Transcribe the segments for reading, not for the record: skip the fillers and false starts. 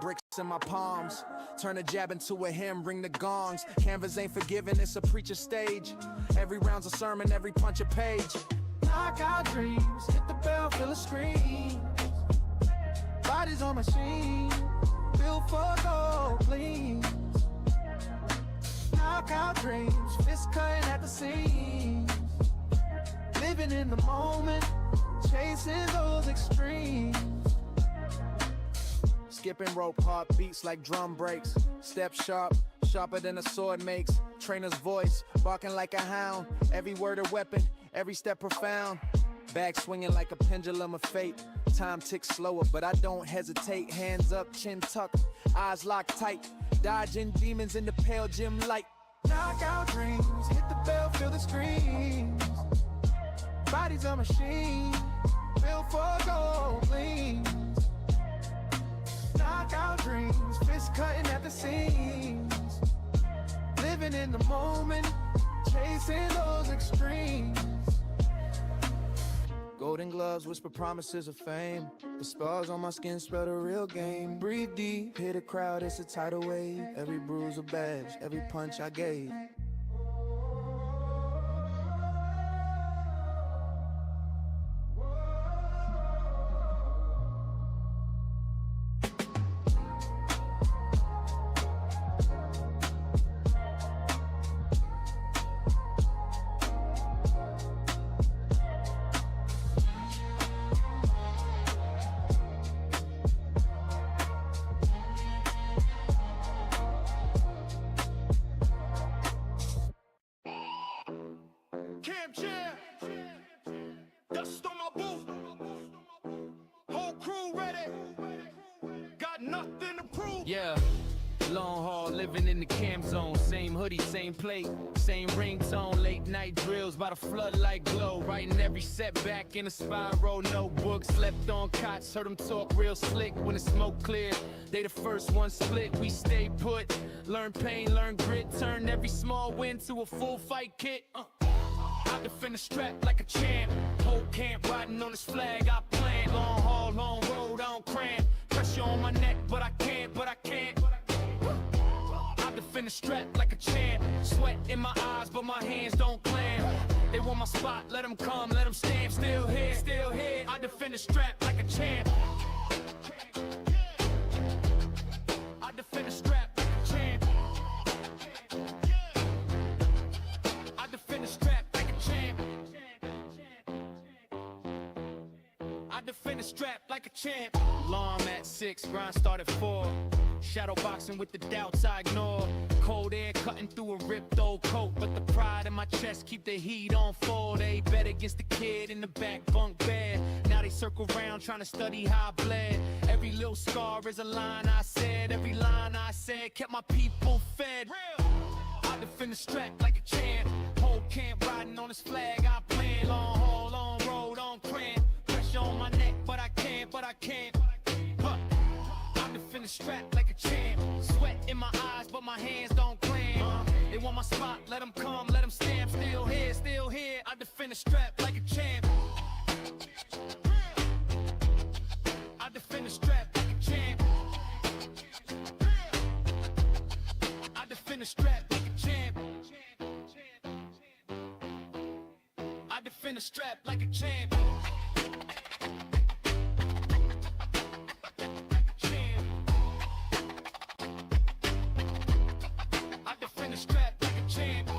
bricks in my palms. Turn a jab into a hymn, ring the gongs. Canvas ain't forgiven, it's a preacher stage. Every round's a sermon, every punch a page. Knock out dreams, hit the bell, feel a scream. Bodies on machine, built for gold gleams. Knock out dreams, fists cutting at the seams. Living in the moment, chasing those extremes. Skipping rope, heartbeats like drum breaks. Step sharp, sharper than a sword makes. Trainer's voice, barking like a hound. Every word a weapon, every step profound. Bag swinging like a pendulum of fate. Time ticks slower, but I don't hesitate. Hands up, chin tucked, eyes locked tight. Dodging demons in the pale gym light. Knock out dreams, hit the bell, feel the screams. Body's a machine, built for gold gleams. Knock out dreams, fists cutting at the seams. Living in the moment, chasing those extremes. Golden gloves whisper promises of fame. The scars on my skin spell the real game. Breathe deep, hit a crowd, it's a tidal wave. Every bruise a badge, every punch I gave. Camp chair, dust on my booth, whole crew ready, got nothing to prove. Yeah, long haul, living in the camp zone. Same hoodie, same plate, same ringtone. Late night drills by the floodlight glow. Writing every setback in a spiral notebook. Slept on cots, heard them talk real slick. When the smoke cleared, they the first one split. We stay put, learn pain, learn grit. Turn every small win to a full fight kit. I defend the strap like a champ. Whole camp riding on this flag I plan. Long haul, long road, I don't cramp. Pressure on my neck, but I can't. I defend the strap like a champ. Sweat in my eyes, but my hands don't clamp. They want my spot, let them come, let them stamp. Still here, I defend the strap like a champ. I defend the strap like a champ. I defend the strap. I defend the strap like a champ. Alarm at 6, grind start at 4. Shadow boxing with the doubts I ignore. Cold air cutting through a ripped old coat, but the pride in my chest keep the heat on full. They bet against the kid in the back bunk bed. Now they circle around trying to study how I bled. Every little scar is a line I said. Every line I said kept my people fed. I defend the strap like a champ. Whole camp riding on this flag I plan. Long haul, long road, on cramp. Pressure on my neck, but I can't. I defend the strap like a champ. Sweat in my eyes, but my hands don't clamp. They want my spot, let them come, let them stamp. Still here, I defend the strap like a champ. I defend the strap like a champ. I defend the strap like a champ. I defend the strap like a champ. I defend the strap like a champ.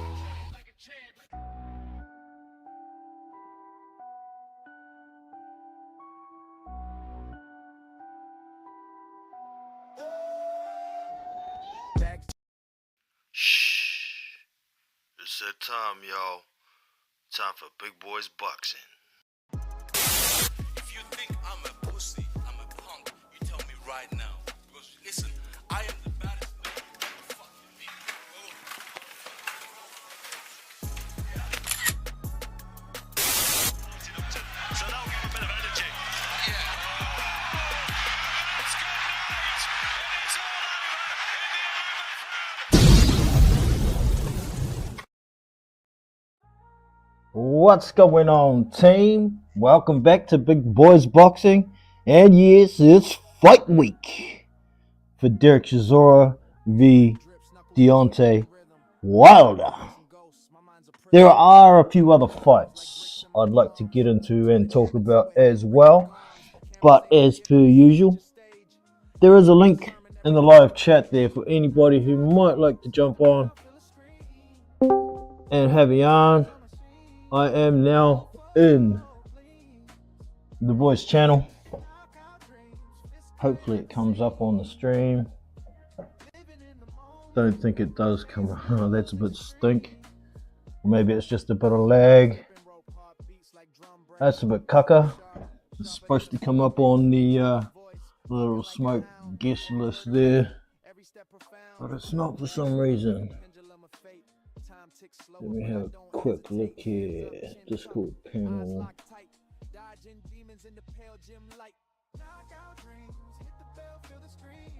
Shh. It's that time, y'all. Time for Big Boys Boxing. If you think I'm a pussy, I'm a punk, you tell me right now. Because listen, I am the baddest nigga you ever fucking meet. So they'll get a bit of energy. Yeah. It's good night. It is all over in the 11th round. What's going on, team? Welcome back to Big Boys Boxing, and yes, it's fight week. for Derek Chisora v. Deontay Wilder. There are a few other fights I'd like to get into and talk about as well, but as per usual, there is a link in the live chat there for anybody who might like to jump on and have a yarn. I am now in the voice channel. Hopefully it comes up on the stream. Don't think it does come up. Oh, that's a bit stink. Maybe it's just a bit of lag. That's a bit cucker. It's supposed to come up on the little smoke guest list there, but it's not for some reason. Let me have a quick look here. Discord panel.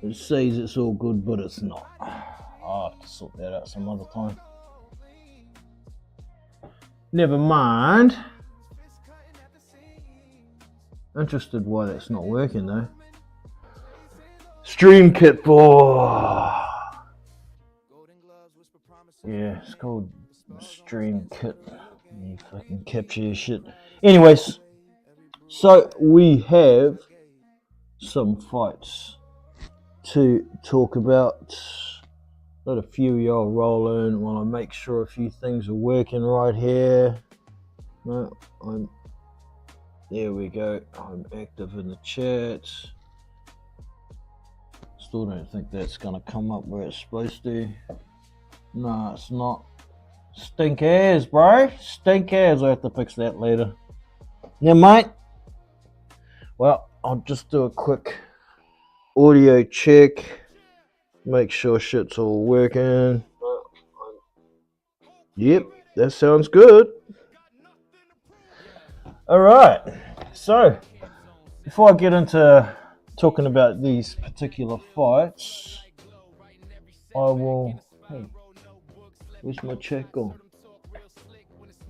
It says it's all good, but it's not. I'll have to sort that out some other time. Never mind. Interested why that's not working though. Stream kit for... Yeah, it's called Stream Kit. You fucking capture your shit. Anyways, so we have some fights to talk about. Let a few of y'all roll in while I make sure a few things are working right here. No, there we go. I'm active in the chat. Still don't think that's gonna come up where it's supposed to. No, it's not. Stink ass, bro. Stink ass. I have to fix that later. Yeah, mate. Well, I'll just do a quick audio check. Make sure shit's all working. Yep, that sounds good. Alright, so before I get into talking about these particular fights, I will... Hey, where's my chat gone?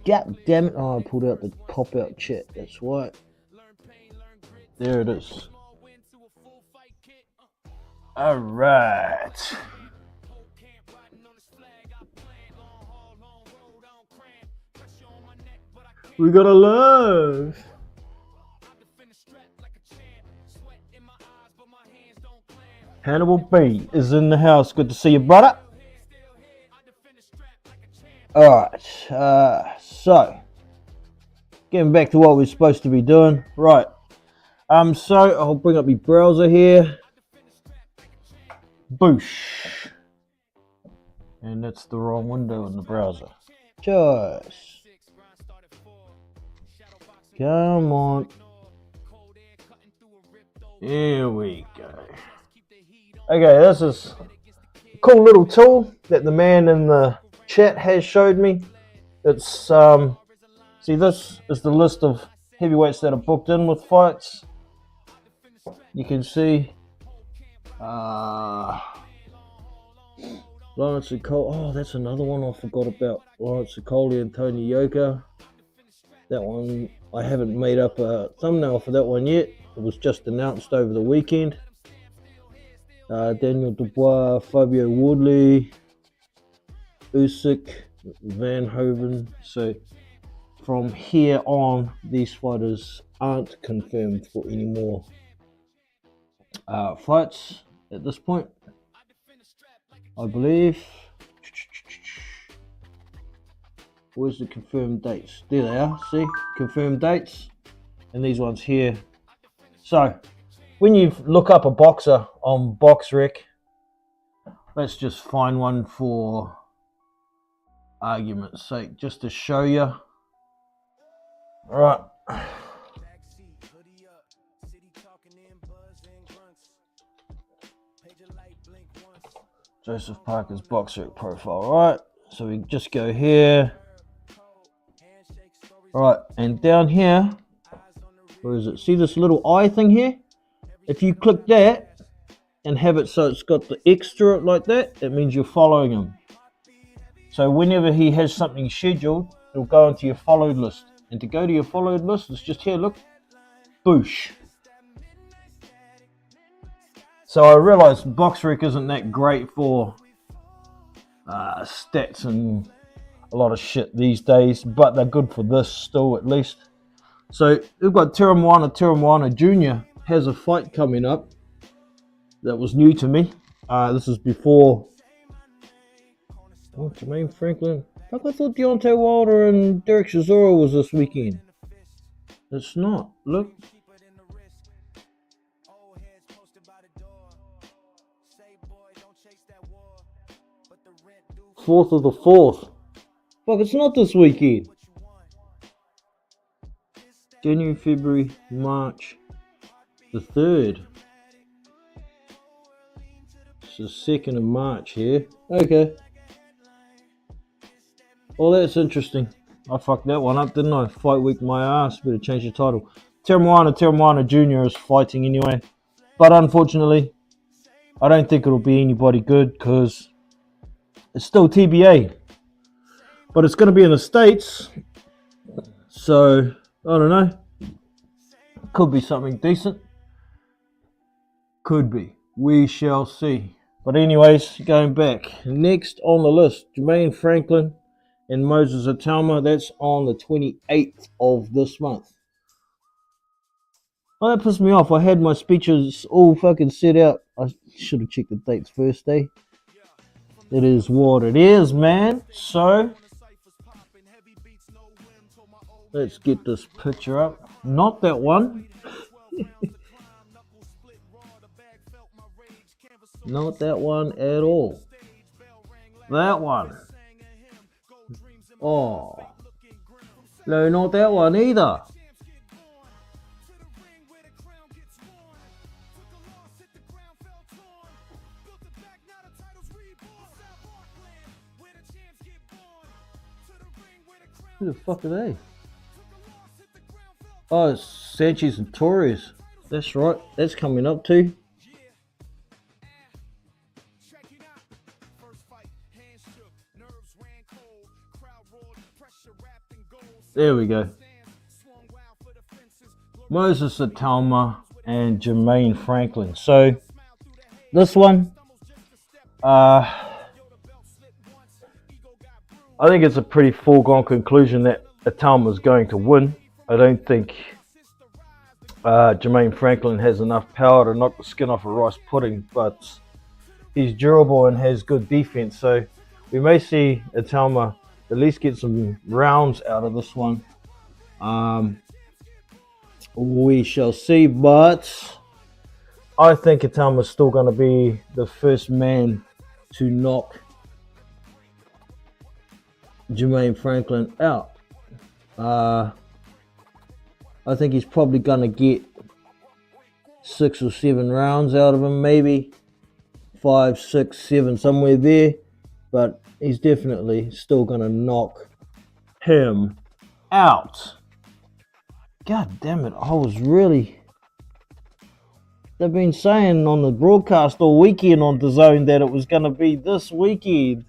God damn it. Oh, I pulled out the pop-out chat. That's why. There it is. Alright. We gotta love. Hannibal B is in the house. Good to see you, brother. Alright, so getting back to what we're supposed to be doing. Right. So I'll bring up my browser here. Boosh. And that's the wrong window in the browser. Just come on. Here we go. Okay, this is a cool little tool that the man in the chat has showed me. It's see, this is the list of heavyweights that are booked in with fights. You can see Lawrence Okoli. Oh, that's another one I forgot about. Lawrence Okoli and Tony Yoka. That one, I haven't made up a thumbnail for that one yet. It was just announced over the weekend. Daniel Dubois, Fabio Wardley, Usyk, Van Hoven. So from here on, these fighters aren't confirmed for any more fights at this point, I believe. Where's the confirmed dates? There they are. See, confirmed dates, and these ones here. So when you look up a boxer on BoxRec, let's just find one for argument's sake, just to show you. All right. Joseph Parker's BoxRec profile. All right. So we just go here. All right, and down here, where is it? See this little eye thing here? If you click that and have it so it's got the extra like that, it means you're following him. So whenever he has something scheduled, it'll go into your followed list. And to go to your followed list, it's just here, look. Boosh. So I realized BoxRec isn't that great for stats and a lot of shit these days, but they're good for this still, at least. So we've got Tirumoana Jr. has a fight coming up that was new to me. This is before Jermaine Franklin. Fuck, I thought Deontay Wilder and Derek Chisora was this weekend. It's not. Look. 4th of the 4th. Fuck, it's not this weekend. January, February, March the 3rd. It's the 2nd of March here. Okay. Well, that's interesting. I fucked that one up, didn't I? Fight week my ass. Better change the title. Tirumoana Jr. is fighting anyway. But unfortunately, I don't think it'll be anybody good because it's still TBA. But it's going to be in the States. So, I don't know. Could be something decent. Could be. We shall see. But anyways, going back. Next on the list, Jermaine Franklin and Moses Atalma. That's on the 28th of this month. Oh, that pissed me off. I had my speeches all fucking set out. I should have checked the dates first, eh? It is what it is, man. So, let's get this picture up. Not that one. Not that one at all. That one. Oh. No, not that one either. Who the fuck are they? Oh, it's Sanchez and Torres. That's right. That's coming up too. There we go. Moses Atalma and Jermaine Franklin. So, this one, I think it's a pretty foregone conclusion that Atalma is going to win. I don't think Jermaine Franklin has enough power to knock the skin off a rice pudding, but he's durable and has good defense. So, we may see Atalma at least get some rounds out of this one. We shall see, but I think Atalma is still going to be the first man to knock Jermaine Franklin out. I think he's probably going to get 6 or 7 rounds out of him, maybe 5, 6, 7, somewhere there. But he's definitely still going to knock him out. God damn it, I was really... They've been saying on the broadcast all weekend on DAZN that it was going to be this weekend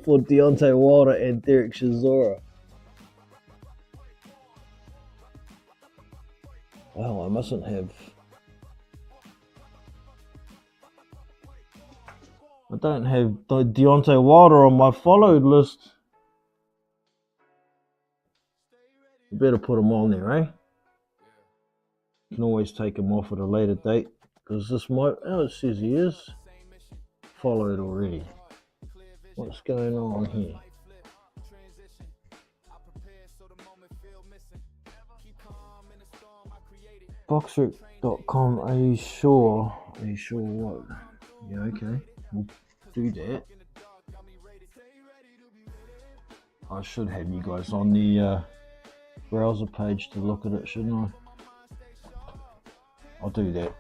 for Deontay Wilder and Derek Chisora. Wow, I mustn't have... I don't have Deontay Wilder on my followed list. You better put him on there, eh? You can always take him off at a later date. Because this might... Oh, it says he is followed already. What's going on here? Boxrec.com, are you sure? Are you sure what? Yeah, okay. We'll do that. I should have you guys on the browser page to look at it, shouldn't I? I'll do that.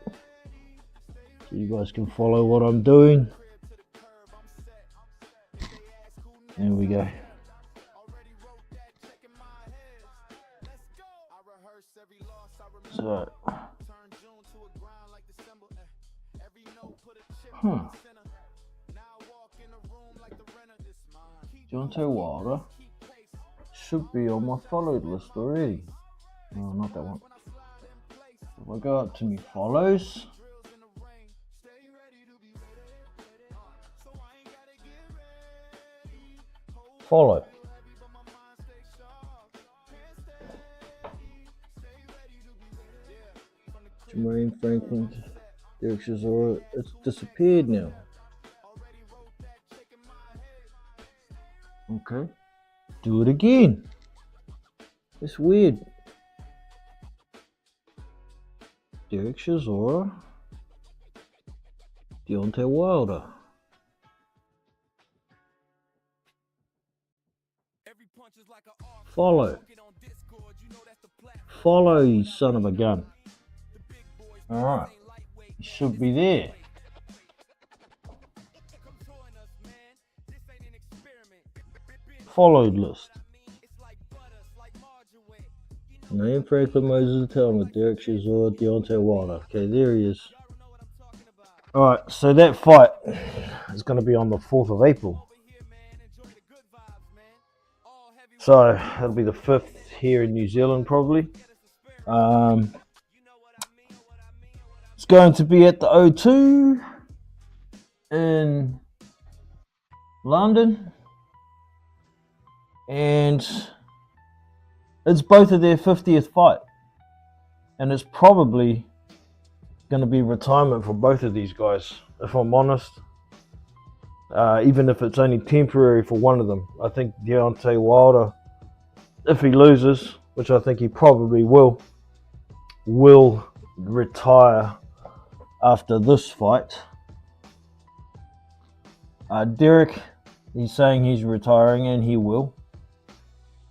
So you guys can follow what I'm doing. There we go. So, Deontay Wilder should be on my followed list already. No, not that one. If I go up to me follows, follow. Jermaine Franklin, Derek Chisora, it's disappeared now. Okay, do it again. It's weird. Derek Chisora, Deontay Wilder. Follow. Follow, you son of a gun. Alright. You should be there. Followed list. Name Franklin Moses Talmadge, Derek Chisora, Deontay Wilder. Okay, there he is. Alright, so that fight is going to be on the 4th of April. So, that'll be the 5th here in New Zealand probably. It's going to be at the O2 in London. And it's both of their 50th fight. And it's probably going to be retirement for both of these guys, if I'm honest. Even if it's only temporary for one of them. I think Deontay Wilder, if he loses, which I think he probably will retire after this fight. Derek, he's saying he's retiring, and he will.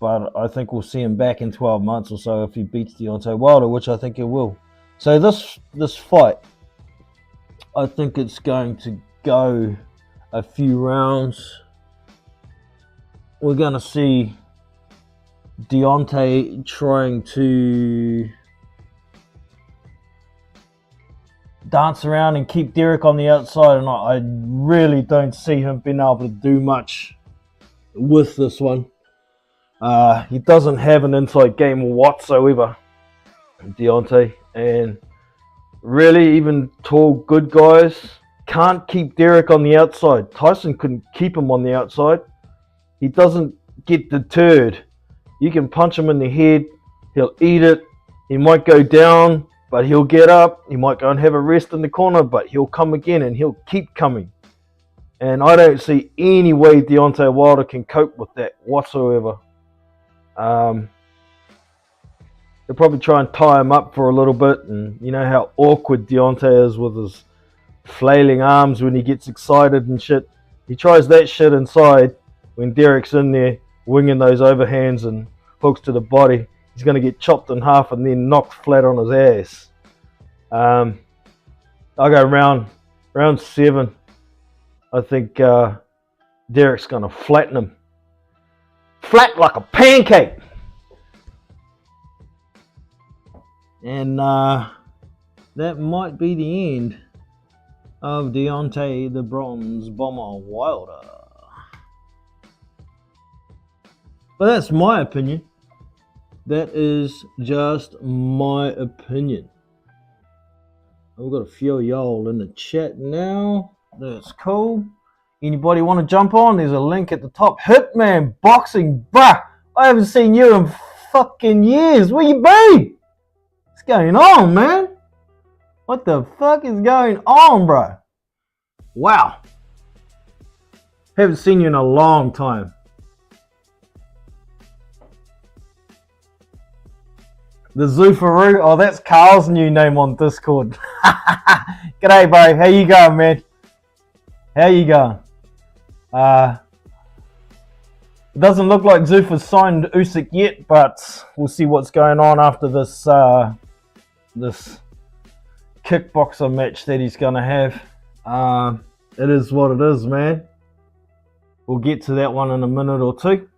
But I think we'll see him back in 12 months or so if he beats Deontay Wilder, which I think he will. So this fight, I think it's going to go a few rounds. We're going to see Deontay trying to dance around and keep Derek on the outside, and I really don't see him being able to do much with this one. He doesn't have an inside game whatsoever, Deontay, and really even tall, good guys can't keep Derek on the outside. Tyson couldn't keep him on the outside. He doesn't get deterred. You can punch him in the head, he'll eat it. He might go down, but he'll get up. He might go and have a rest in the corner, but he'll come again and he'll keep coming. And I don't see any way Deontay Wilder can cope with that whatsoever. They'll probably try and tie him up for a little bit, and you know how awkward Deontay is with his flailing arms when he gets excited and shit. He tries that shit inside when Derek's in there winging those overhands and hooks to the body. He's going to get chopped in half and then knocked flat on his ass. I'll go round 7. I think Derek's going to flatten him. Flat like a pancake. And that might be the end of Deontay the Bronze Bomber Wilder. But that's my opinion. That is just my opinion. I've got a few of y'all in the chat now. That's cool. Anybody want to jump on? There's a link at the top. Hitman Boxing, bruh. I haven't seen you in fucking years. Where you been? What's going on, man? What the fuck is going on, bro? Wow. Haven't seen you in a long time. The Zoofaroo. Oh, that's Carl's new name on Discord. G'day, bro. How you going, man? How you going? It doesn't look like Zoofar's signed Usyk yet, but we'll see what's going on after this this kickboxer match that he's going to have. It is what it is, man. We'll get to that one in a minute or two.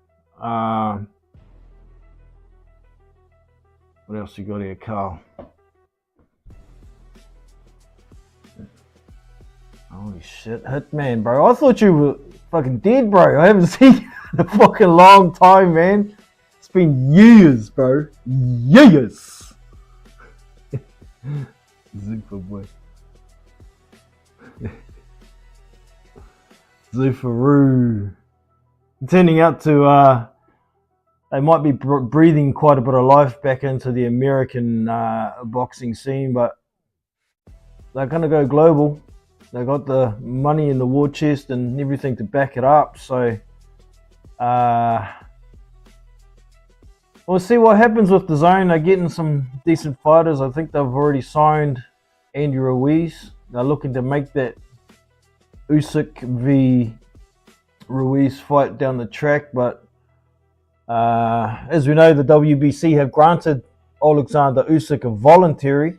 What else you got here, Carl? Holy shit, Hitman, bro. I thought you were fucking dead, bro. I haven't seen you in a fucking long time, man. It's been years, bro. Years. Zuffa boy. Zuffaroo. Turning out to, they might be breathing quite a bit of life back into the American boxing scene, but they're going to go global. They got the money in the war chest and everything to back it up. So we'll see what happens with the zone. They're getting some decent fighters. I think they've already signed Andy Ruiz. They're looking to make that Usyk v Ruiz fight down the track, but as we know, the WBC have granted Alexander Usyk a voluntary.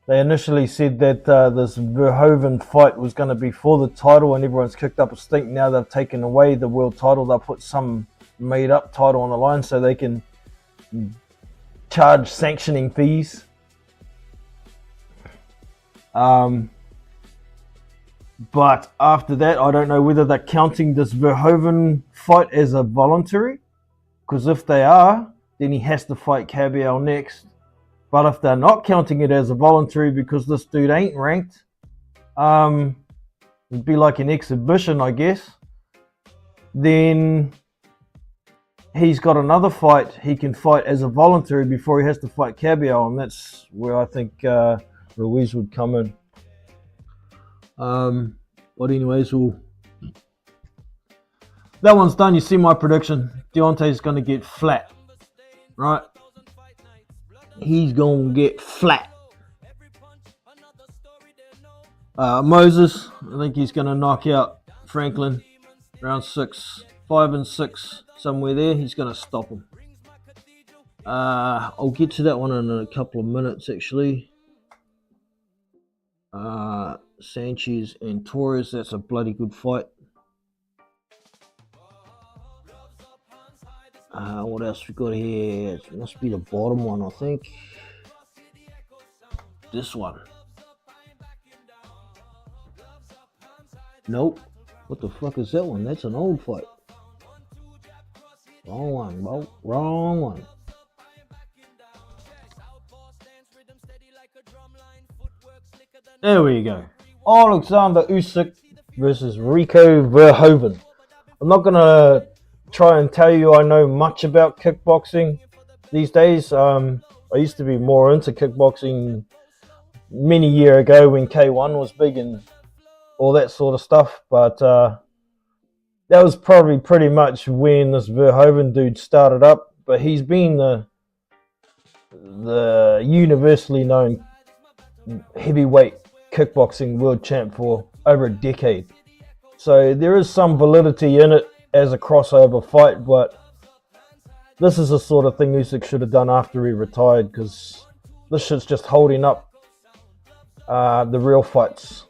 They initially said that this Verhoeven fight was going to be for the title, and everyone's kicked up a stink. Now they've taken away the world title. They'll put some made-up title on the line so they can charge sanctioning fees. But after that, I don't know whether they're counting this Verhoeven fight as a voluntary, because if they are, then he has to fight Kabiel next. But if they're not counting it as a voluntary because this dude ain't ranked, it'd be like an exhibition, I guess. Then he's got another fight he can fight as a voluntary before he has to fight Kabiel, and that's where I think Ruiz would come in. But anyways, that one's done. You see my prediction. Deontay's going to get flat, right? He's going to get flat. Moses, I think he's going to knock out Franklin round 6, 5 and 6, somewhere there. He's going to stop him. I'll get to that one in a couple of minutes, actually. Sanchez and Torres, that's a bloody good fight. What else we got here? It must be the bottom one, I think. This one. Nope. What the fuck is that one? That's an old fight. Wrong one, bro. Wrong one. There we go. Alexander Usyk versus Rico Verhoeven. I'm not going to try and tell you I know much about kickboxing these days. I used to be more into kickboxing many years ago when K1 was big and all that sort of stuff. But that was probably pretty much when this Verhoeven dude started up. But he's been the universally known heavyweight kickboxing world champ for over a decade. So there is some validity in it as a crossover fight, but this is the sort of thing Usyk should have done after he retired, because this shit's just holding up the real fights,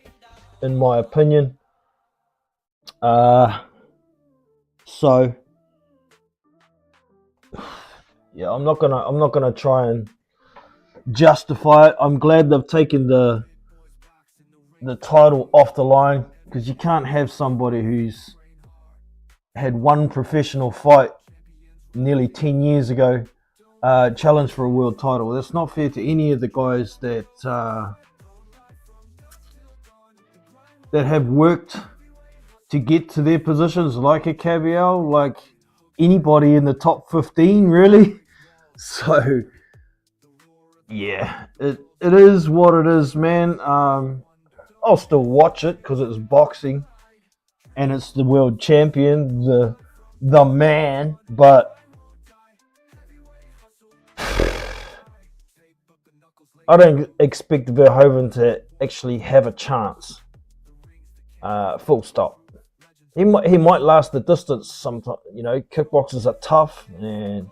in my opinion. So yeah, I'm not gonna try and justify it. I'm glad they've taken the title off the line, because you can't have somebody who's had one professional fight nearly 10 years ago challenge for a world title. That's not fair to any of the guys that have worked to get to their positions, like a Kabiel, like anybody in the top 15, really. So yeah, it is what it is, man. I'll still watch it because it's boxing and it's the world champion, the man, but I don't expect Verhoeven to actually have a chance. Full stop. He might last the distance sometimes. You know, kickboxers are tough, and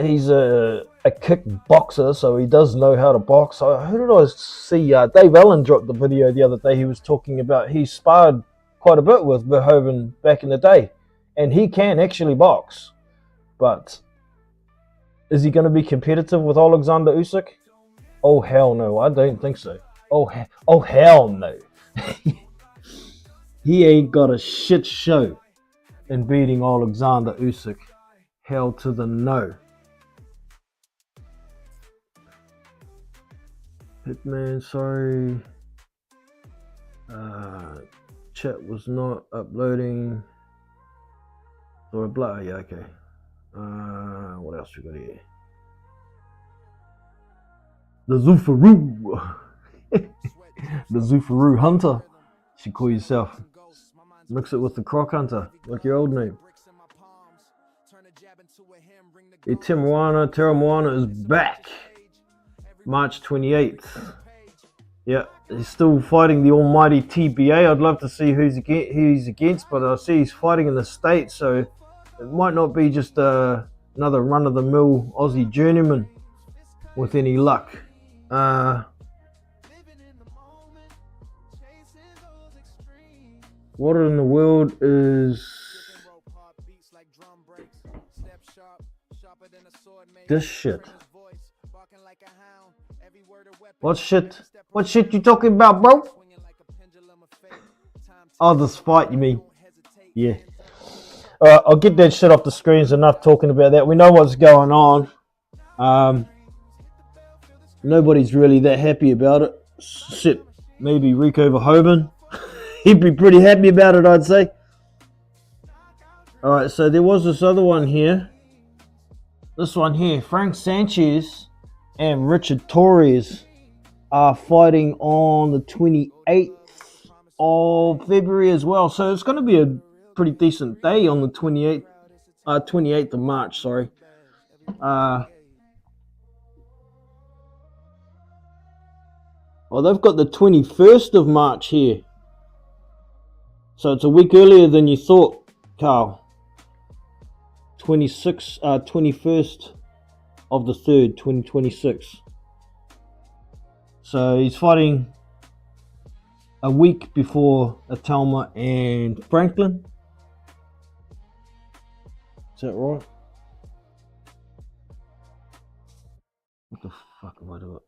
he's a kickboxer, so he does know how to box. Who did I see? Dave Allen dropped the video the other day. He was talking about he sparred quite a bit with Verhoeven back in the day, and he can actually box. But is he going to be competitive with Alexander Usyk? Oh hell no, I don't think so. Oh hell no. He ain't got a shit show in beating Alexander Usyk. Hell to the no. Hitman, sorry. Chat was not uploading. Or a blur, yeah, okay. What else we got here? The Zufaru. The Zufaru Hunter. You should call yourself. Mix it with the Croc Hunter, like your old name. Hey, Terra Moana is back. March 28th. Yeah, he's still fighting the almighty TBA. I'd love to see who he's against, but I see he's fighting in the States, so it might not be just another run-of-the-mill Aussie journeyman with any luck. What in the world is this shit? What shit? What shit you talking about, bro? Oh, this fight, you mean? Yeah. Alright, I'll get that shit off the screens. Enough talking about that. We know what's going on. Nobody's really that happy about it. Shit, maybe Rico Verhoeven. He'd be pretty happy about it, I'd say. Alright, so there was this other one here. This one here, Frank Sanchez and Richard Torres are fighting on the 28th of February as well. So it's going to be a pretty decent day on the 28th of March, sorry. Well, they've got the 21st of March here. So it's a week earlier than you thought, Carl. 21st of the 3rd, 2026. So he's fighting a week before Atalma and Franklin. Is that right? What the fuck am I doing?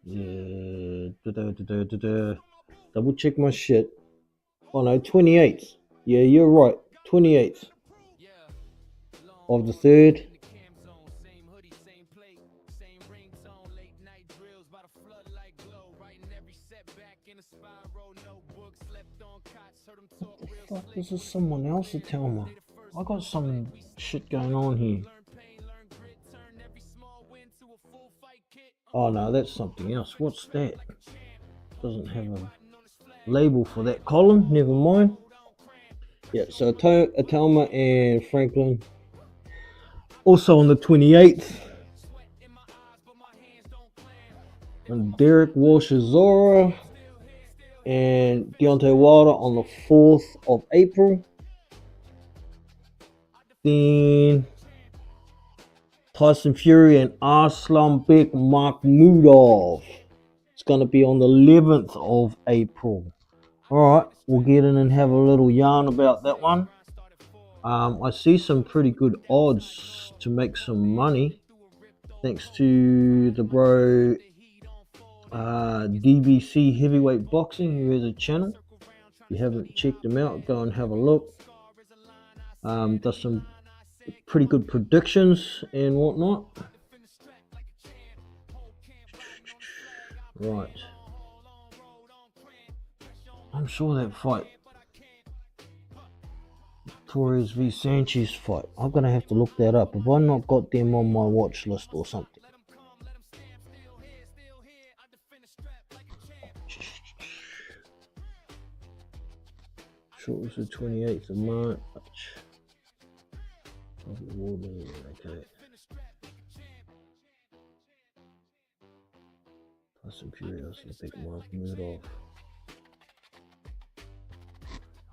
Yeah. Double check my shit. Oh no, 28th. Yeah, you're right. 28th of the 3rd. Fuck, this is someone else at Telma. I got some shit going on here. Oh no, that's something else. What's that? Doesn't have a label for that column. Never mind. Yeah, so Atalma and Franklin. Also on the 28th. And Derek Walsh-Azora and Deontay Wilder on the 4th of April. Then Tyson Fury and Arslanbek Makhmudov. It's going to be on the 11th of April. Alright, we'll get in and have a little yarn about that one. I see some pretty good odds to make some money. Thanks to the bro DBC Heavyweight Boxing, who has a channel. If you haven't checked him out, go and have a look. Does some pretty good predictions and whatnot. Right. I'm sure that fight, Torres v Sanchez fight, I'm going to have to look that up. Have I not got them on my watch list or something? Sure, it was the 28th of March. Okay. Plus I'm curious to pick Makhmudov.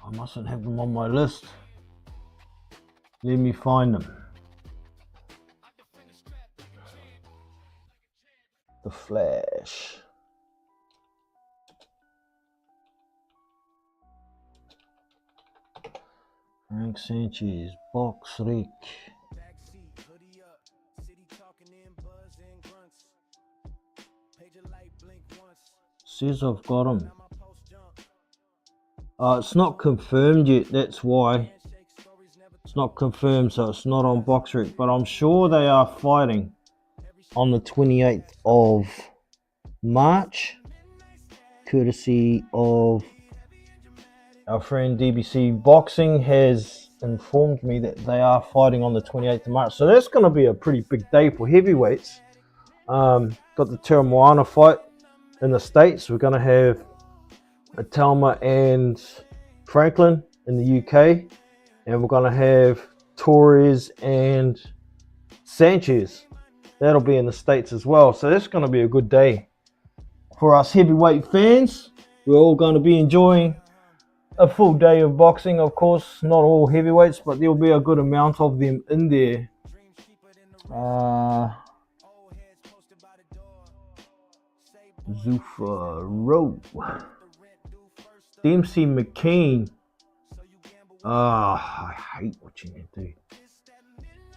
I mustn't have them on my list. Let me find them. The Flash. Frank Sanchez, Box Rick. Says I've got him. It's not confirmed yet, that's why. It's not confirmed, so it's not on BoxRec, but I'm sure they are fighting on the 28th of March, courtesy of our friend DBC Boxing, has informed me that they are fighting on the 28th of March. So that's going to be a pretty big day for heavyweights. Got the Tera Moana fight in the States. We're going to have a Talma and Franklin in the UK. And we're going to have Torres and Sanchez. That'll be in the States as well. So that's going to be a good day for us heavyweight fans. We're all going to be enjoying a full day of boxing. Of course, not all heavyweights, but there'll be a good amount of them in there. Zuffa Rowe, Dempsey McKean. I hate watching that dude.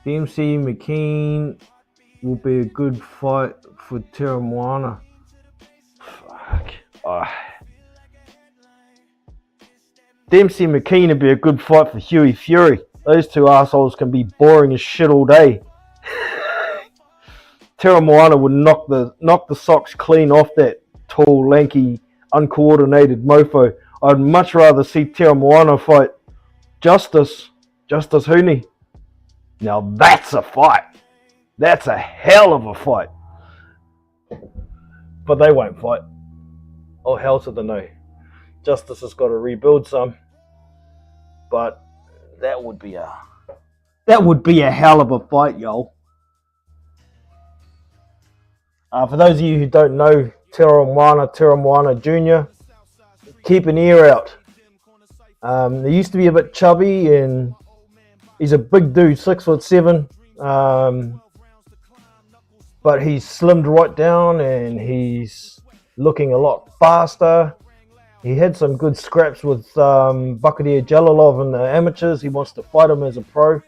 Dempsey McKean will be a good fight for Tera Moana. Dempsey McKean would be a good fight for Hughie Fury. Those two assholes can be boring as shit all day. Tera Moana would knock the socks clean off that tall, lanky, uncoordinated mofo. I'd much rather see Tera Moana fight Justice Huni. Now that's a fight. That's a hell of a fight. But they won't fight. Oh, hell to the no. Justice has got to rebuild some. But that would be a hell of a fight, y'all. For those of you who don't know Tera Moana Jr., keep an ear out. He used to be a bit chubby, and he's a big dude, 6'7". But he's slimmed right down, and he's looking a lot faster. He had some good scraps with Bakadir Jalilov in the amateurs. He wants to fight him as a pro,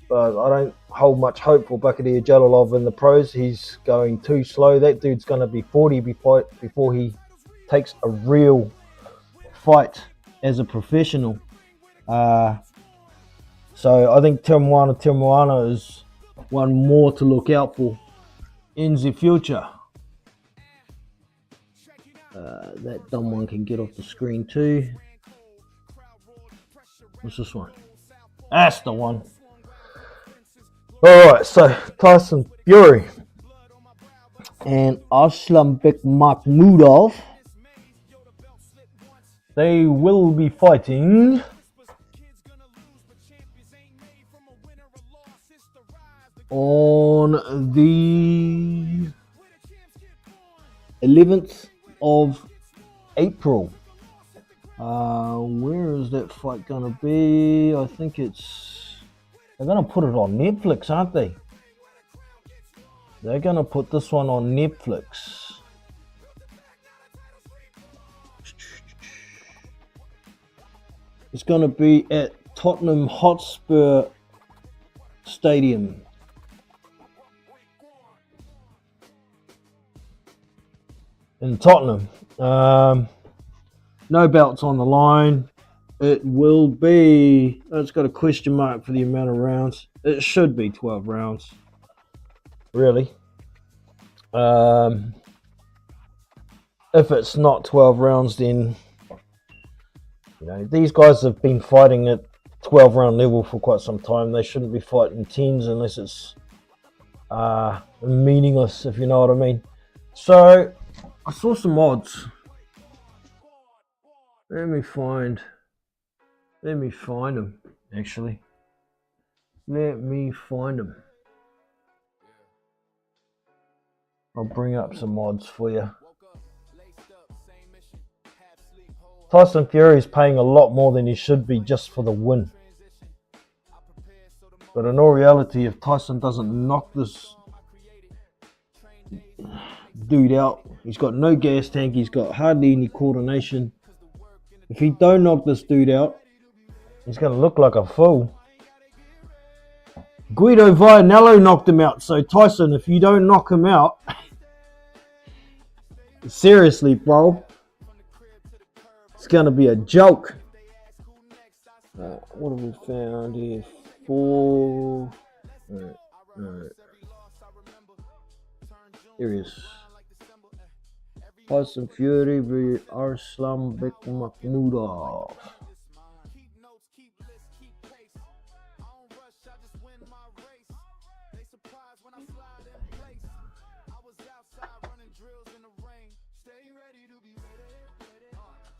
but I don't hold much hope for Bakadir Jalilov in the pros. He's going too slow. That dude's going to be 40 before he takes a real fight as a professional. So I think Tera Moana is one more to look out for in the future. That dumb one can get off the screen too. What's this one? That's the one. Alright, so Tyson Fury and Aslanbek Makhmudov, they will be fighting on the 11th of April. Where is that fight gonna be? I think they're gonna put it on Netflix, aren't they? They're gonna put this one on Netflix. It's gonna be at Tottenham Hotspur Stadium. In Tottenham. No belts on the line. It will be, it's got a question mark for the amount of rounds. It should be 12 rounds, really. If it's not 12 rounds, then, these guys have been fighting at 12 round level for quite some time. They shouldn't be fighting 10s unless it's meaningless, if you know what I mean. So, I saw some odds. Let me find them, actually. Let me find them. I'll bring up some odds for you. Tyson Fury is paying a lot more than he should be just for the win. But in all reality, if Tyson doesn't knock this dude out, he's got no gas tank, he's got hardly any coordination. If he don't knock this dude out, he's going to look like a fool. Guido Vianello knocked him out. So Tyson, if you don't knock him out, seriously, bro, it's going to be a joke. What have we found here? 4. Alright. Here he is. Tyson Fury v Arslan Bekmambetov. Keep notes, keep lists, keep pace. I don't rush, I just win my race. They surprised when I slide in place. I was outside running drills in the rain. Stay ready to be ready.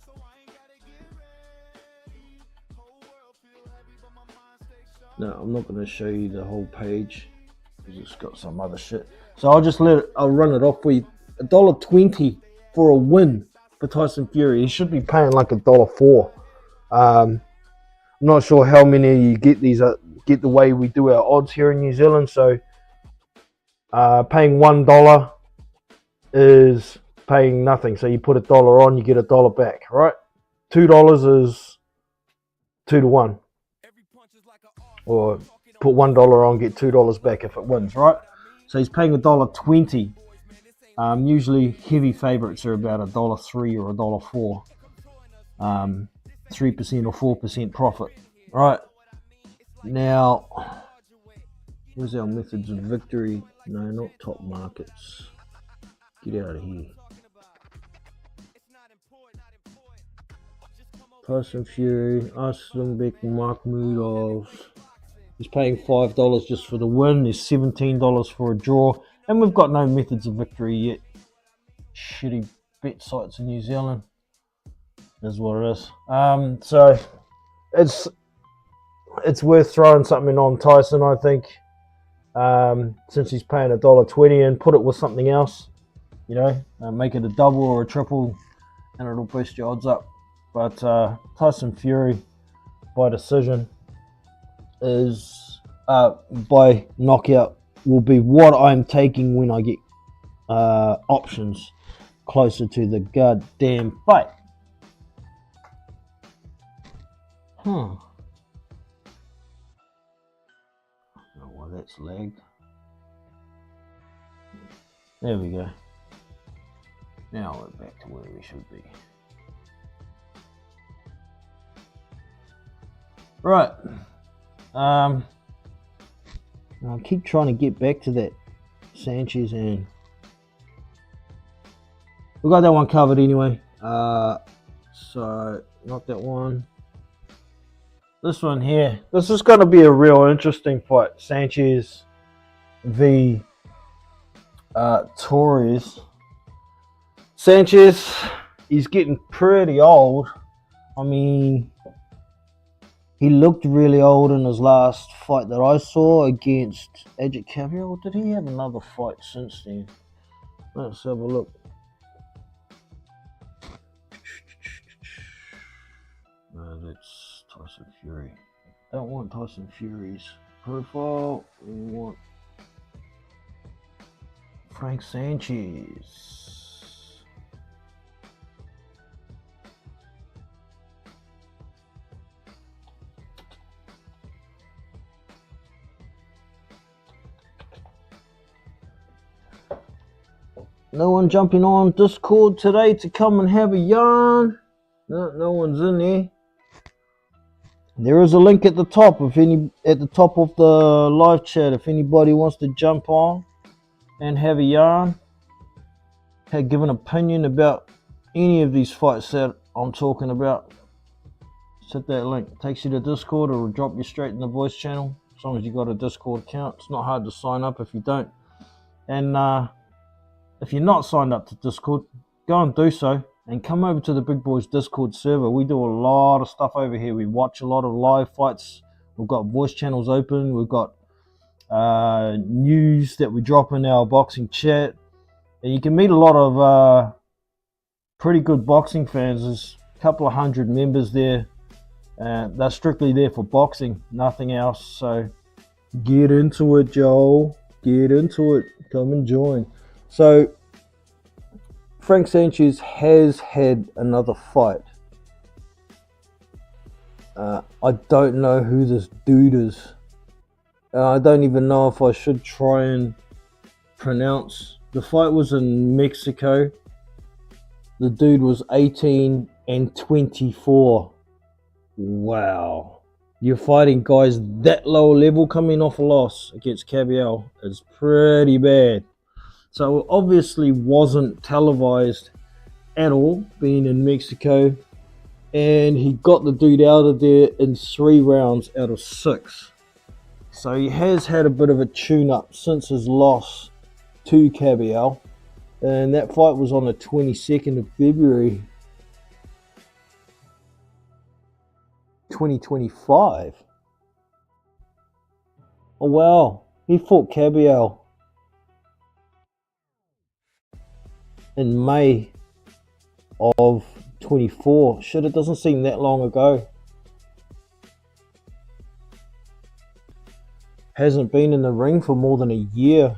So I ain't gotta get ready. Whole world feel heavy, but my mind stays sharp. No, I'm not going to show you the whole page because it's got some other shit. So I'll run it off for you. $1.20 for a win for Tyson Fury. He should be paying like $1.04. I'm not sure how many of you get these. Get the way we do our odds here in New Zealand. So paying $1 is paying nothing. So you put $1 on, you get $1 back. Right? $2 is 2 to 1. Or put $1 on, get $2 back if it wins. Right? So he's paying $1.20. Usually heavy favourites are about $1.03 or $1.04. 3% or 4% profit. Right. Now, where's our methods of victory? No, not top markets. Get out of here. Tyson Fury, Arslan Bekmambetov. He's paying $5 just for the win. There's $17 for a draw. And we've got no methods of victory yet. Shitty bet sites in New Zealand. Is what it is. So it's worth throwing something on Tyson, I think. Since he's paying $1.20 and put it with something else. You know, make it a double or a triple and it'll boost your odds up. But Tyson Fury by decision is by knockout will be what I'm taking when I get options closer to the goddamn fight. I don't know why that's lagged. There we go. Now we're back to where we should be. Right. I keep trying to get back to that Sanchez and we got that one covered anyway. So not that one. This one here. This is going to be a real interesting fight. Sanchez v Torres. Sanchez, he's getting pretty old. I mean, he looked really old in his last fight that I saw against Ajit Cavill. Or did he have another fight since then? Let's have a look. No, that's Tyson Fury. Don't want Tyson Fury's profile. We want Frank Sanchez. No one jumping on Discord today to come and have a yarn. No one's in there. There is a link at the top of the live chat if anybody wants to jump on and have a yarn. Give an opinion about any of these fights that I'm talking about. Just hit that link. It takes you to Discord or will drop you straight in the voice channel. As long as you got a Discord account. It's not hard to sign up if you don't. And if you're not signed up to Discord, go and do so. And come over to the Big Boys Discord server. We do a lot of stuff over here. We watch a lot of live fights. We've got voice channels open. We've got news that we drop in our boxing chat. And you can meet a lot of pretty good boxing fans. There's a couple of hundred members there. They're strictly there for boxing, nothing else. So get into it, Joel. Get into it. Come and join. So Frank Sanchez has had another fight. I don't know who this dude is. I don't even know if I should try and pronounce. The fight was in Mexico. The dude was 18 and 24. Wow. You're fighting guys that low level coming off a loss against Cavill is pretty bad. So it obviously wasn't televised at all, being in Mexico, and he got the dude out of there in 3 rounds out of 6. So he has had a bit of a tune-up since his loss to Cabial, and that fight was on the 22nd of February 2025. Oh wow, he fought Cabial in May of 24. Shit, it doesn't seem that long ago. Hasn't been in the ring for more than a year.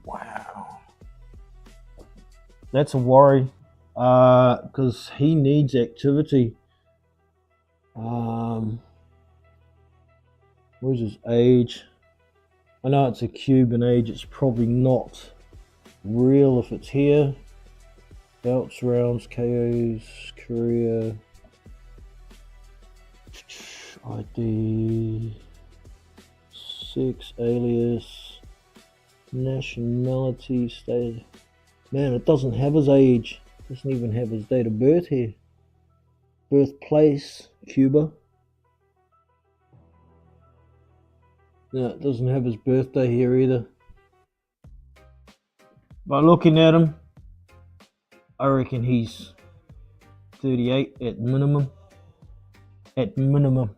Wow. That's a worry, because he needs activity. Where's his age? I know it's a Cuban age, it's probably not real if it's here. Belts, rounds, KOs, career, ID, 6, alias, nationality, state. Man, it doesn't have his age. It doesn't even have his date of birth here. Birthplace, Cuba. No, it doesn't have his birthday here either. By looking at him, I reckon he's 38 at minimum. At minimum.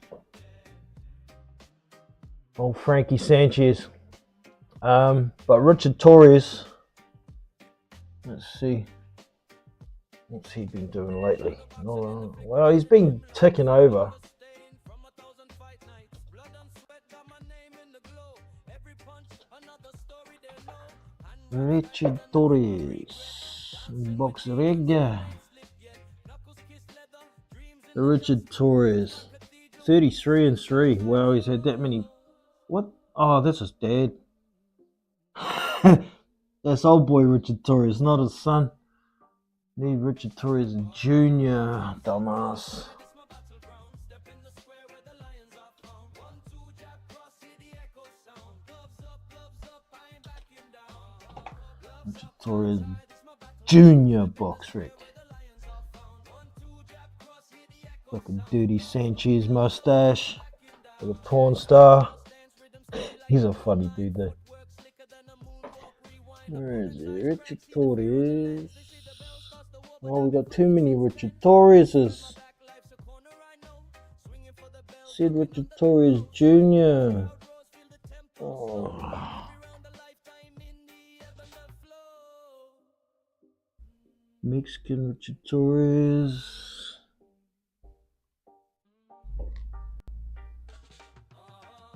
Old Frankie Sanchez. But Richard Torres, let's see. What's he been doing lately? Well, he's been ticking over. Richard Torres, box rig. Richard Torres, 33-3. Wow, he's had that many. What? Oh, that's his dad. That's old boy Richard Torres, not his son. Need Richard Torres Jr. Dumbass. Richard Torres Jr. box rig. Fucking dirty Sanchez mustache. Like a porn star. He's a funny dude though. Where is he? Richard Torres. Oh, we got too many Richard Torreses. Said Richard Torres Jr. Oh. Mexican Richard Torres.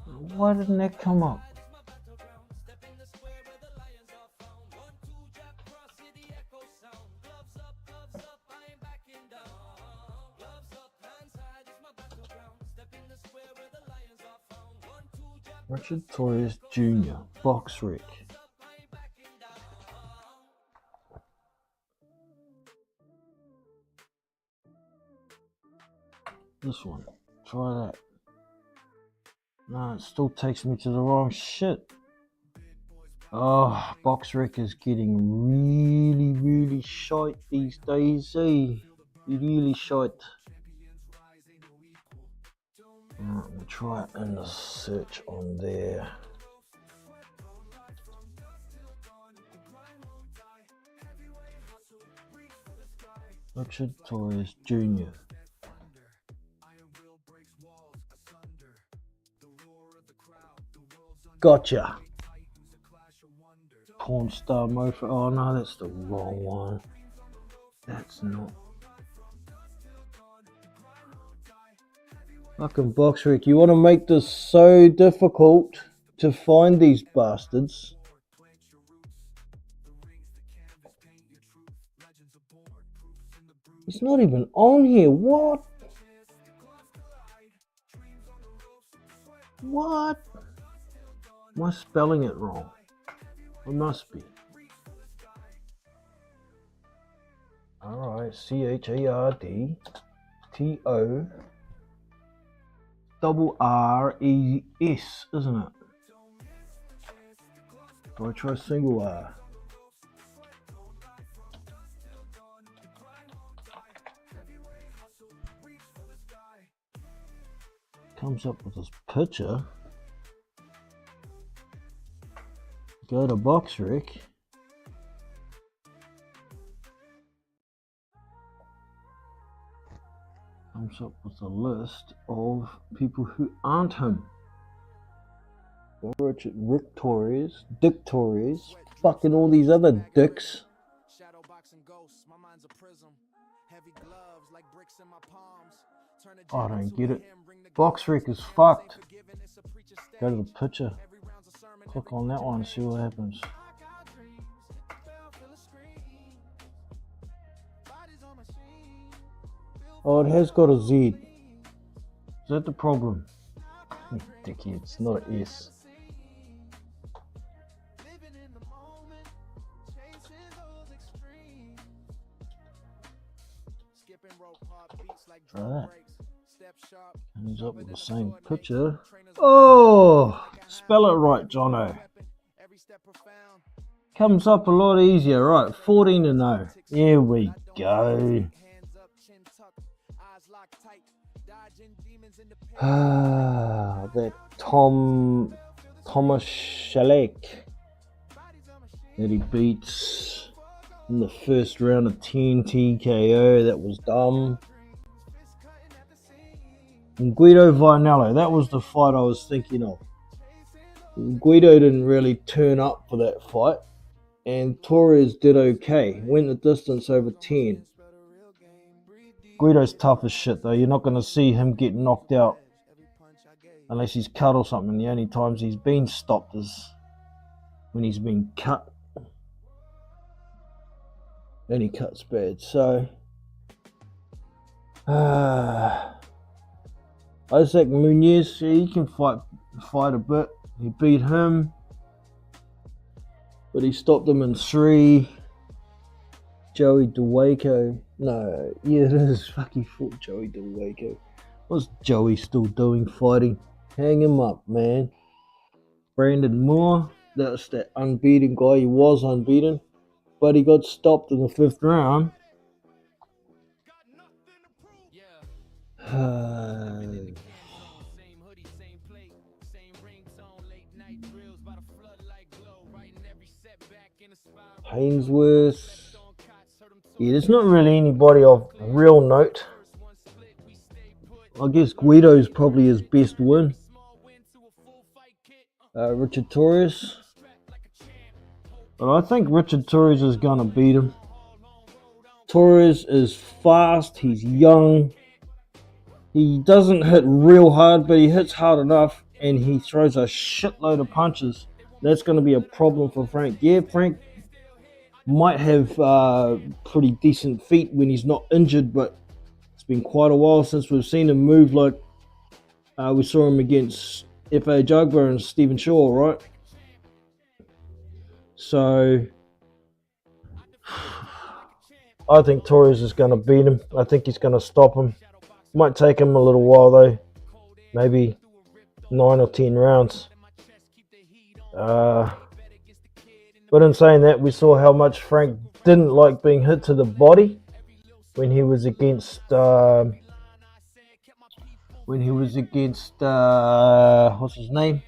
Why didn't that come up? Richard Torres Jr. box rig. This one. Try that. No, it still takes me to the wrong shit. Oh, box rec is getting really shite these days, eh? Really shite. Right, we'll try it in the search on there. Richard Torres Jr. Gotcha. Porn star Mofa. Oh no, that's the wrong one. That's not. Fucking box rec. You want to make this so difficult to find these bastards. It's not even on here. What? What? Am I spelling it wrong? It must be. Alright, CHARDTORRES, isn't it? Do I try single R? Comes up with this picture. Go to BoxRec. Comes up with a list of people who aren't him. Richard, Rick Torres, Dick Torres, fucking all these other dicks. Shadow boxing ghosts, my mind's a prism. Heavy gloves like bricks in my palms. Turn a I jacket don't to get a it. hem, ring the BoxRec is fucked. Go to the picture. Click on that one and see what happens. Oh, it has got a Z. Is that the problem? Dickhead, it's not an S. Try that. And he's up with the same picture. Oh, spell it right, Jono. Comes up a lot easier, right? 14-0. Here we go. That Thomas Shalek that he beats in the first round of TNT KO. That was dumb. And Guido Vinello, that was the fight I was thinking of. Guido didn't really turn up for that fight, and Torres did okay. Went the distance over 10. Guido's tough as shit though. You're not going to see him get knocked out unless he's cut or something. The only times he's been stopped is when he's been cut. And he cuts bad. So Isaac Munoz, he can fight a bit. He beat him, but he stopped him in 3. Joey DeWaco. No, yeah, it is. Fuck, he fought Joey DeWaco. What's Joey still doing fighting? Hang him up, man. Brandon Moore. That's that unbeaten guy. He was unbeaten, but he got stopped in the 5th round. Hainsworth. Yeah, there's not really anybody of real note. I guess Guido's probably his best win. Richard Torres. But I think Richard Torres is going to beat him. Torres is fast, he's young. He doesn't hit real hard, but he hits hard enough, and he throws a shitload of punches. That's going to be a problem for Frank. Yeah, Frank might have pretty decent feet when he's not injured, but it's been quite a while since we've seen him move like we saw him against F.A. Jugba and Stephen Shaw, right? So I think Torres is going to beat him. I think he's going to stop him. Might take him a little while though. Maybe 9 or 10 rounds. But in saying that, we saw how much Frank didn't like being hit to the body when he was against what's his name?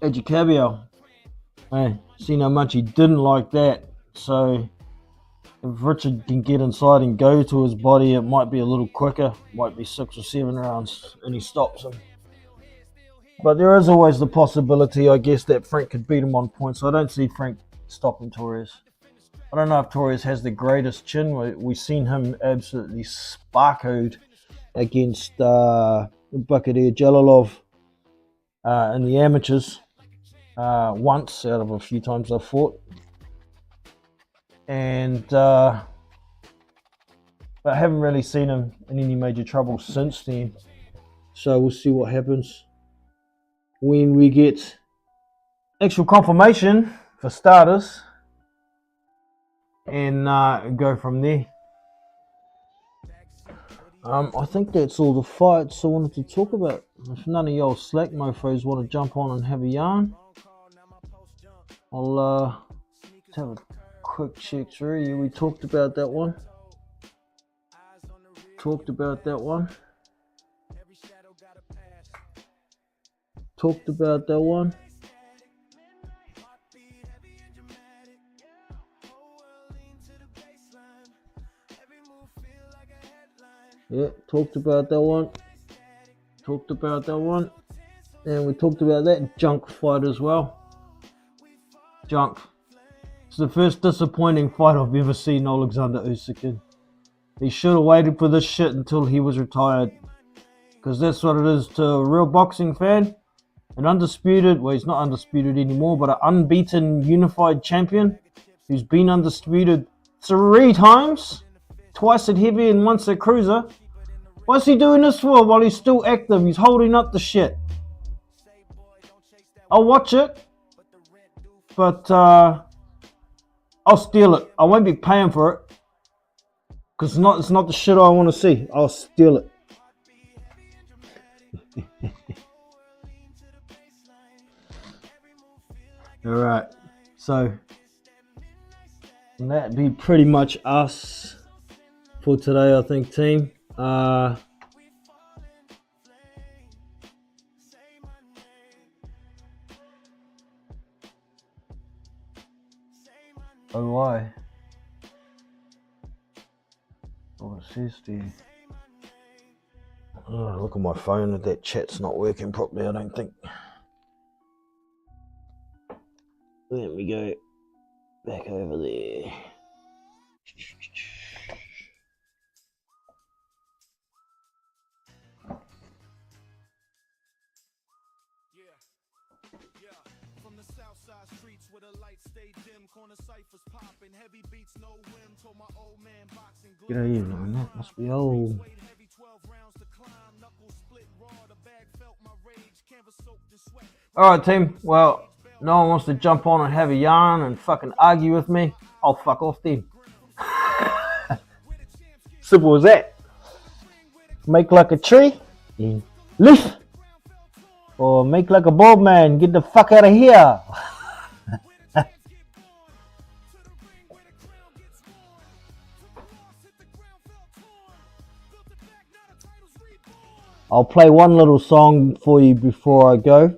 Eddie Cabello. Hey, seen how much he didn't like that. So if Richard can get inside and go to his body, it might be a little quicker. Might be 6 or 7 rounds, and he stops him. But there is always the possibility, I guess, that Frank could beat him on points. So I don't see Frank stopping Torres. I don't know if Torres has the greatest chin. We've seen him absolutely sparkoed against Bukadir Jalilov in the amateurs once out of a few times they've fought. And but I haven't really seen him in any major trouble since then. So we'll see what happens when we get actual confirmation for starters, and go from there. I think that's all the fights I wanted to talk about. If none of y'all slack mofos want to jump on and have a yarn, I'll just have a quick check through. Yeah, we talked about that one. talked about that one. Talked about that one. Yeah, talked about that one. Talked about that one. And we talked about that Junk fight as well. Junk. It's the first disappointing fight I've ever seen Alexander Usyk in. He should have waited for this shit until he was retired. Because that's what it is to a real boxing fan. An undisputed, well, he's not undisputed anymore, but an unbeaten unified champion who's been undisputed 3 times. Twice at heavy and once at cruiser. What's he doing this for while he's still active? He's holding up the shit. I'll watch it, but I'll steal it. I won't be paying for it, because it's not the shit I want to see. I'll steal it. Alright, so that'd be pretty much us for today, I think, team. Oh, why? Oh, it says there. Oh, look at my phone, that chat's not working properly, I don't think. Let me go back over there. From the south side streets where the lights stay dim, corner ciphers popping, heavy beats, no whim. Told my old man boxing. G'day, you know, that must be old. Heavy 12 rounds to climb, knuckles split raw, the bag felt my rage, canvas soaked in sweat. Alright, team. Well, no one wants to jump on and have a yarn and fucking argue with me. I'll fuck off then. Simple as that. Make like a tree, leaf. Or make like a bald man, get the fuck out of here. I'll play one little song for you before I go,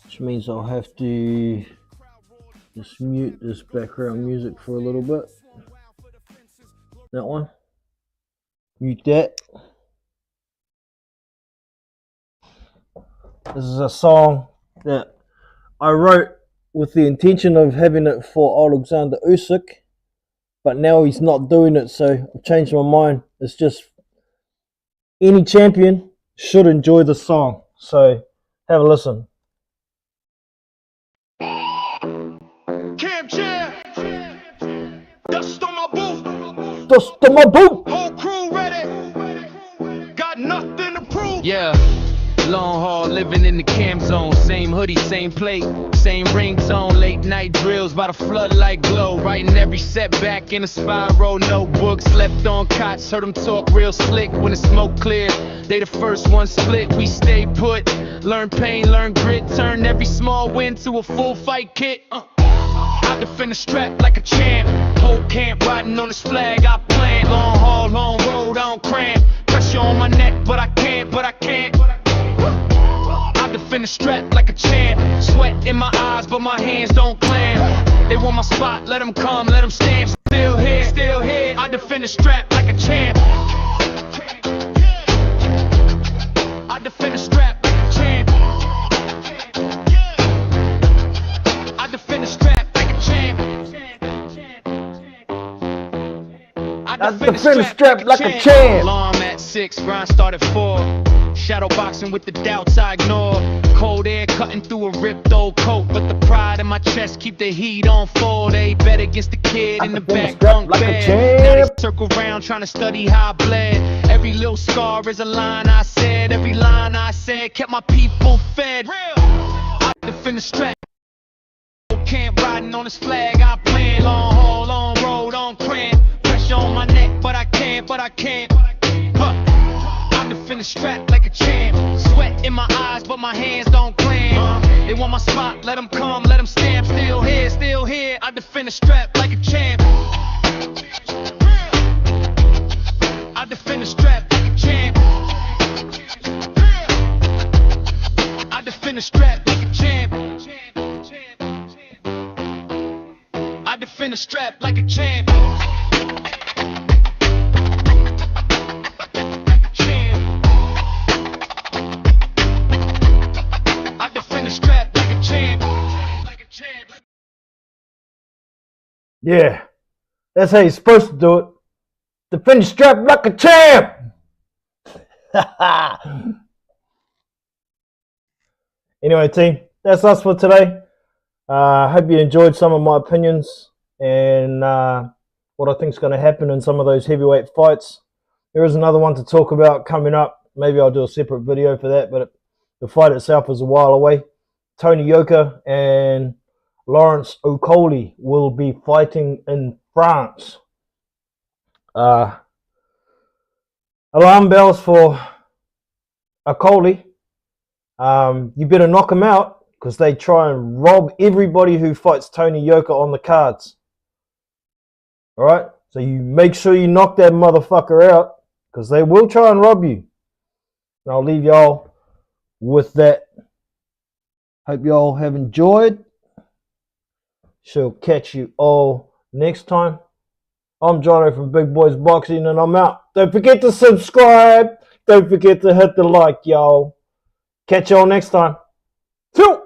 which means I'll have to just mute this background music for a little bit. That one. Mute that. This is a song that I wrote with the intention of having it for Alexander Usyk, but now he's not doing it, so I've changed my mind. It's just any champion should enjoy the song, so have a listen. Camp chair, dust on my booth, Dust on my boot! whole crew ready, got nothing to prove. Yeah, long haul living in the cam zone. Same hoodie, same plate, same ringtone. Late night drills by the floodlight glow. Writing every setback in a spiral notebook. Slept on cots, heard them talk real slick. When the smoke cleared, they the first one split. We stay put, learn pain, learn grit. Turn every small win to a full fight kit. I defend the strap like a champ. Whole camp riding on this flag I plant. Long haul, long road, I don't cramp. Pressure on my neck, but I can't. I defend the strap like a champ. Sweat in my eyes, but my hands don't clamp. They want my spot, let them come, let them stand. Still here, I defend the strap like a champ. I defend the strap like a champ. I defend the strap like a champ. I defend the strap like a champ. Alarm at 6, grind start at 4. Shadow boxing with the doubts I ignore. Cold air cutting through a ripped old coat, but the pride in my chest keep the heat on full. They bet against the kid in the back bunk bed. Now they circle around trying to study how I bled. Every little scar is a line I said. Every line I said kept my people fed. I defend the strap. Camp riding on this flag I plan. Long haul, long road, on cramp. Pressure on my neck, but I can't. I defend the strap like a champ. Sweat in my eyes, but my hands don't clamp. They want my spot, let them come, let them stamp. Still here, I defend the strap like a champ. strap like a champ. Champ. I defend the strap like a champ. Like a champ. Yeah, that's how you're supposed to do it. Defend the strap like a champ. Anyway, team, that's us for today. Hope you enjoyed some of my opinions and what I think is going to happen in some of those heavyweight fights. There is another one to talk about coming up. Maybe I'll do a separate video for that, but the fight itself is a while away. Tony Yoka and Lawrence Okolie will be fighting in France. Alarm bells for Okolie. You better knock him out, because they try and rob everybody who fights Tony Yoka on the cards. Alright? So you make sure you knock that motherfucker out, because they will try and rob you. And I'll leave y'all with that. Hope y'all have enjoyed. Shall catch you all next time. I'm Jono from Big Boys Boxing, and I'm out. Don't forget to subscribe. Don't forget to hit the like, y'all. Catch y'all next time. Two.